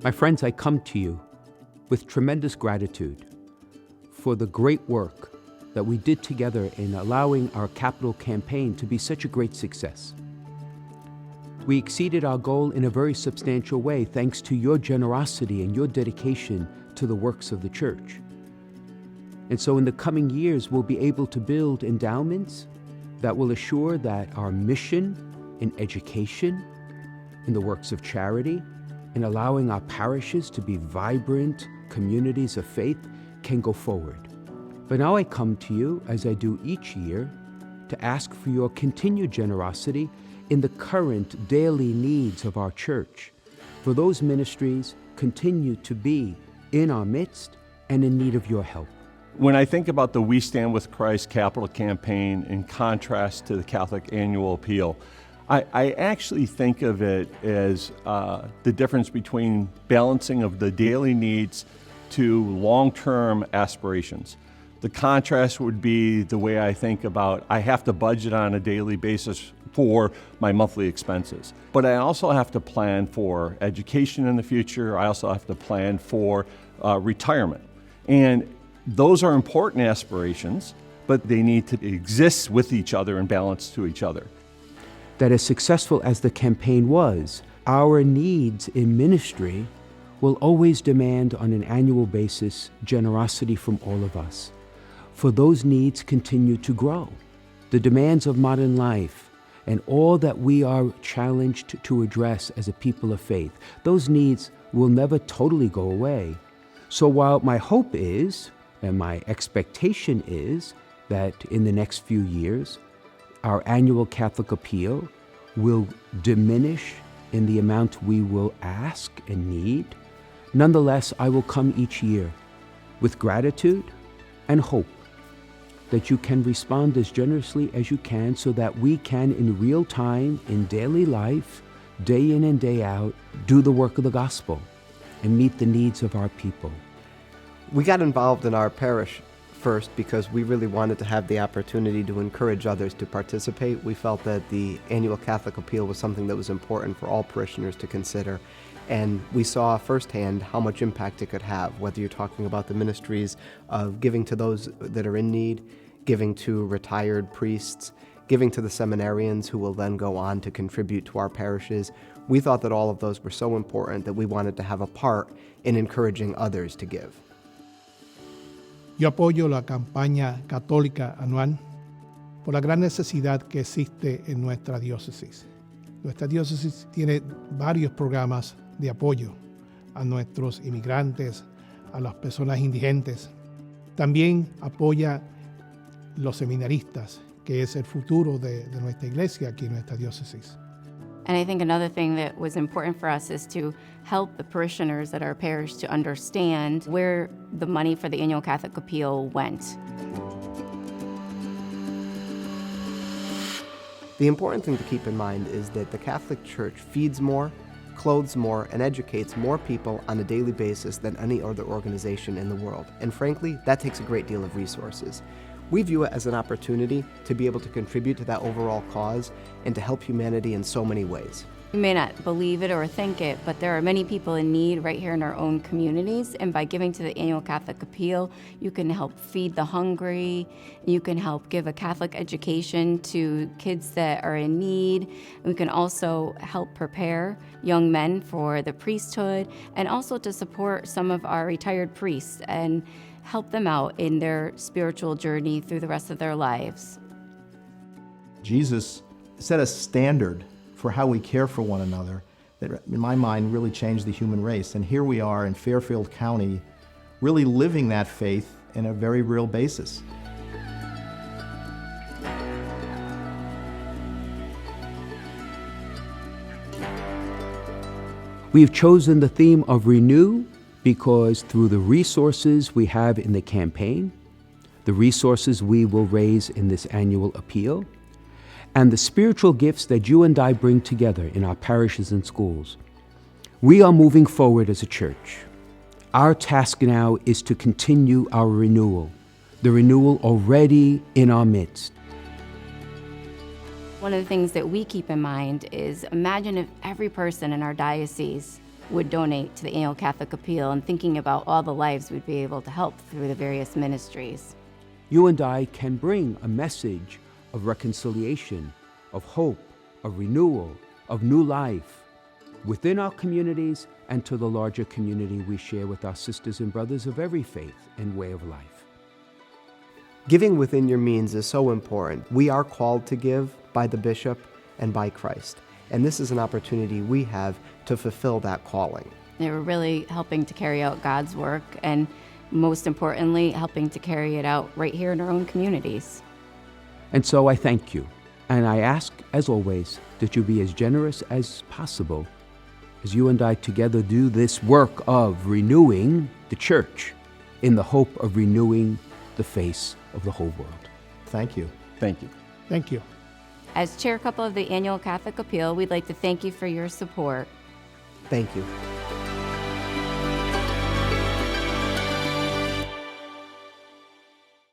My friends, I come to you with tremendous gratitude for the great work that we did together in allowing our capital campaign to be such a great success. We exceeded our goal in a very substantial way thanks to your generosity and your dedication to the works of the church. And so in the coming years, we'll be able to build endowments that will assure that our mission in education, in the works of charity, in allowing our parishes to be vibrant communities of faith can go forward. But now I come to you, as I do each year, to ask for your continued generosity in the current daily needs of our church. For those ministries continue to be in our midst and in need of your help. When I think about the We Stand With Christ capital campaign in contrast to the Catholic Annual Appeal, I actually think of it as the difference between balancing of the daily needs to long-term aspirations. The contrast would be the way I think about I have to budget on a daily basis for my monthly expenses. But I also have to plan for education in the future. I also have to plan for retirement. And those are important aspirations, but they need to exist with each other and balance to each other. That as successful as the campaign was, our needs in ministry will always demand on an annual basis generosity from all of us. For those needs continue to grow. The demands of modern life and all that we are challenged to address as a people of faith, those needs will never totally go away. So while my hope is, and my expectation is, that in the next few years, our annual Catholic appeal will diminish in the amount we will ask and need, nonetheless, I will come each year with gratitude and hope that you can respond as generously as you can so that we can, in real time, in daily life, day in and day out, do the work of the gospel and meet the needs of our people. We got involved in our parish first because we really wanted to have the opportunity to encourage others to participate. We felt that the annual Catholic appeal was something that was important for all parishioners to consider. And we saw firsthand how much impact it could have, whether you're talking about the ministries of giving to those that are in need, giving to retired priests, giving to the seminarians who will then go on to contribute to our parishes. We thought that all of those were so important that we wanted to have a part in encouraging others to give. Yo apoyo la campaña Católica Anual por la gran necesidad que existe en nuestra diócesis. Nuestra diócesis tiene varios programas de apoyo a nuestros inmigrantes, a las personas indigentes. También apoya los seminaristas, que es el futuro de nuestra iglesia aquí en nuestra diócesis. And I think another thing that was important for us is to help the parishioners at our parish to understand where the money for the annual Catholic appeal went. The important thing to keep in mind is that the Catholic Church feeds more, clothes more, and educates more people on a daily basis than any other organization in the world. And frankly, that takes a great deal of resources. We view it as an opportunity to be able to contribute to that overall cause and to help humanity in so many ways. You may not believe it or think it, but there are many people in need right here in our own communities, and by giving to the annual Catholic appeal, you can help feed the hungry, you can help give a Catholic education to kids that are in need, we can also help prepare young men for the priesthood, and also to support some of our retired priests and help them out in their spiritual journey through the rest of their lives. Jesus set a standard for how we care for one another that, in my mind, really changed the human race. And here we are in Fairfield County, really living that faith in a very real basis. We've chosen the theme of renew because through the resources we have in the campaign, the resources we will raise in this annual appeal, and the spiritual gifts that you and I bring together in our parishes and schools, we are moving forward as a church. Our task now is to continue our renewal, the renewal already in our midst. One of the things that we keep in mind is imagine if every person in our diocese would donate to the Annual Catholic Appeal, and thinking about all the lives we'd be able to help through the various ministries. You and I can bring a message of reconciliation, of hope, of renewal, of new life within our communities and to the larger community we share with our sisters and brothers of every faith and way of life. Giving within your means is so important. We are called to give by the bishop and by Christ. And this is an opportunity we have to fulfill that calling. They were really helping to carry out God's work, and most importantly, helping to carry it out right here in our own communities. And so I thank you, and I ask, as always, that you be as generous as possible as you and I together do this work of renewing the church in the hope of renewing the face of the whole world. Thank you. Thank you. Thank you. As chair couple of the Annual Catholic Appeal, we'd like to thank you for your support. Thank you.